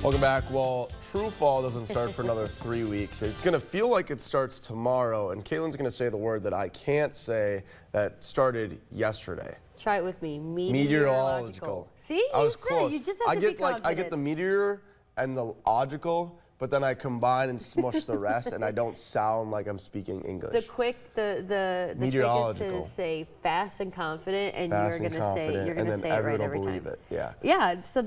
Welcome back. Well, true fall doesn't start for another 3 weeks. It's going to feel like it starts tomorrow, and Caitlyn's going to say the word that I can't say that started yesterday. Try it with me. Meteorological. See? I was close. You just have to be confident. I get the meteor and the logical, but then I combine and smush the rest, and I don't sound like I'm speaking English. The trick is to say fast and confident, and you're going to say it right every time. Believe it. Yeah. Yeah. So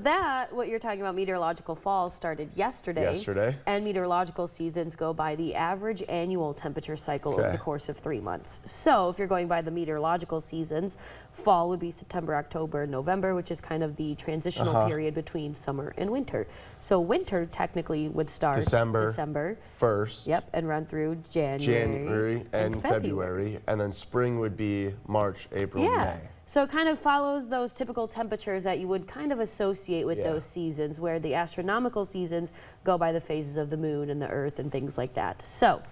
what you're talking about, meteorological fall, started yesterday. And meteorological seasons go by the average annual temperature cycle over the course of 3 months. So if you're going by the meteorological seasons, fall would be September, October, November, which is kind of the transitional period between summer and winter. So winter technically would start December 1st. Yep, and run through January and February. And then spring would be March, April, May. So it kind of follows those typical temperatures that you would kind of associate with those seasons, where the astronomical seasons go by the phases of the moon and the earth and things like that. So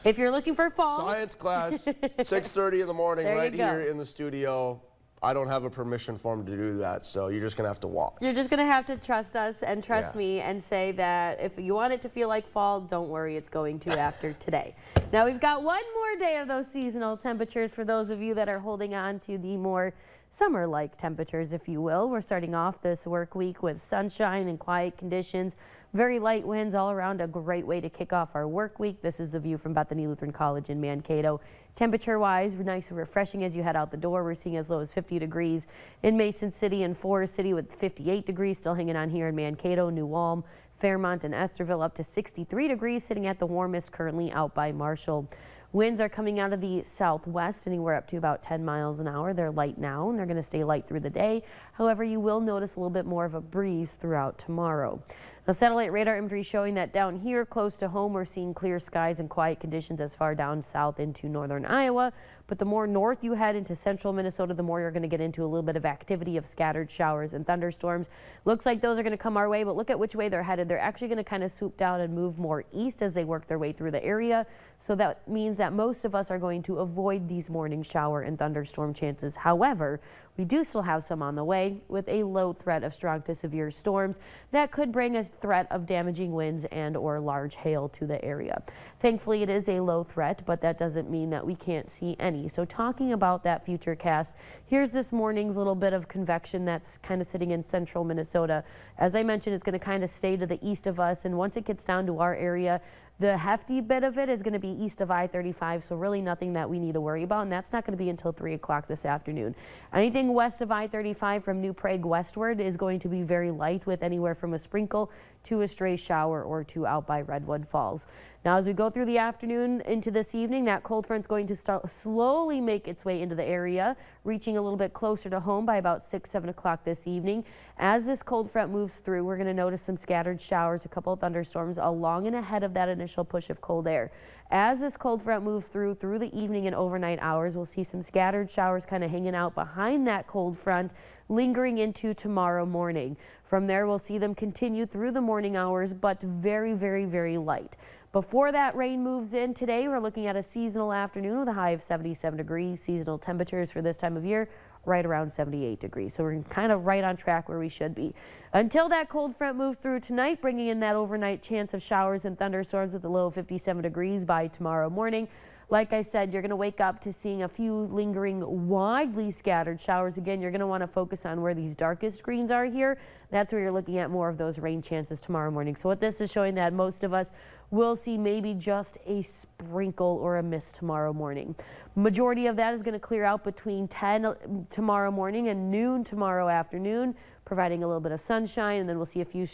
if you're looking for fall. Science class, 6:30 in the morning, right here in the studio. I don't have a permission form to do that, so you're just going to have to watch. You're just going to have to trust us and trust me and say that if you want it to feel like fall, don't worry, it's going to after today. Now, we've got one more day of those seasonal temperatures for those of you that are holding on to the more summer-like temperatures, if you will. We're starting off this work week with sunshine and quiet conditions. Very light winds all around, a great way to kick off our work week. This is the view from Bethany Lutheran College in Mankato. Temperature-wise, nice and refreshing as you head out the door. We're seeing as low as 50 degrees in Mason City and Forest City, with 58 degrees still hanging on here in Mankato, New Ulm, Fairmont, and Esterville, up to 63 degrees, sitting at the warmest currently out by Marshall. Winds are coming out of the southwest, anywhere up to about 10 miles an hour. They're light now, and they're going to stay light through the day. However, you will notice a little bit more of a breeze throughout tomorrow. Now, satellite radar imagery showing that down here close to home, we're seeing clear skies and quiet conditions as far down south into northern Iowa. But the more north you head into central Minnesota, the more you're going to get into a little bit of activity of scattered showers and thunderstorms. Looks like those are going to come our way, but look at which way they're headed. They're actually going to kind of swoop down and move more east as they work their way through the area. So that means that most of us are going to avoid these morning shower and thunderstorm chances. However, we do still have some on the way, with a low threat of strong to severe storms that could bring a threat of damaging winds and or large hail to the area. Thankfully, it is a low threat, but that doesn't mean that we can't see any. So talking about that future cast, here's this morning's little bit of convection that's kind of sitting in central Minnesota. As I mentioned, it's going to kind of stay to the east of us, and once it gets down to our area, the hefty bit of it is going to be east of I-35, so really nothing that we need to worry about, and that's not going to be until 3 o'clock this afternoon. Anything west of I-35 from New Prague westward is going to be very light, with anywhere from a sprinkle to a stray shower or two out by Redwood Falls. Now, as we go through the afternoon into this evening, that cold front's going to start slowly make its way into the area, reaching a little bit closer to home by about 6, 7 o'clock this evening. As this cold front moves through, we're going to notice some scattered showers, a couple of thunderstorms along and ahead of that initial push of cold air. As this cold front moves through the evening and overnight hours, we'll see some scattered showers kind of hanging out behind that cold front, lingering into tomorrow morning. From there, we'll see them continue through the morning hours, but very, very, very light. Before that rain moves in today, we're looking at a seasonal afternoon with a high of 77 degrees. Seasonal temperatures for this time of year, right around 78 degrees. So we're kind of right on track where we should be. Until that cold front moves through tonight, bringing in that overnight chance of showers and thunderstorms with a low of 57 degrees by tomorrow morning. Like I said, you're going to wake up to seeing a few lingering, widely scattered showers. Again, you're going to want to focus on where these darkest greens are here. That's where you're looking at more of those rain chances tomorrow morning. So what this is showing, that most of us will see maybe just a sprinkle or a mist tomorrow morning. Majority of that is going to clear out between 10 tomorrow morning and noon tomorrow afternoon, providing a little bit of sunshine, and then we'll see a few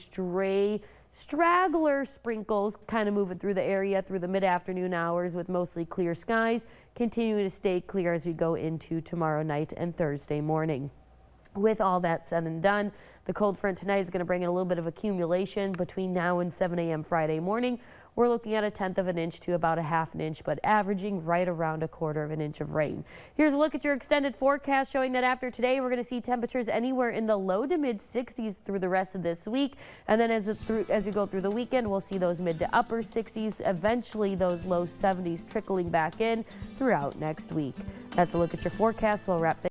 straggler sprinkles kind of moving through the area through the mid-afternoon hours, with mostly clear skies, continuing to stay clear as we go into tomorrow night and Thursday morning. With all that said and done, the cold front tonight is going to bring in a little bit of accumulation between now and 7 a.m. Friday morning. We're looking at 1/10 of an inch to about 1/2 inch, but averaging right around 1/4 of an inch of rain. Here's a look at your extended forecast, showing that after today, we're going to see temperatures anywhere in the low to mid 60s through the rest of this week. And then as we go through the weekend, we'll see those mid to upper 60s, eventually those low 70s trickling back in throughout next week. That's a look at your forecast. We'll wrap things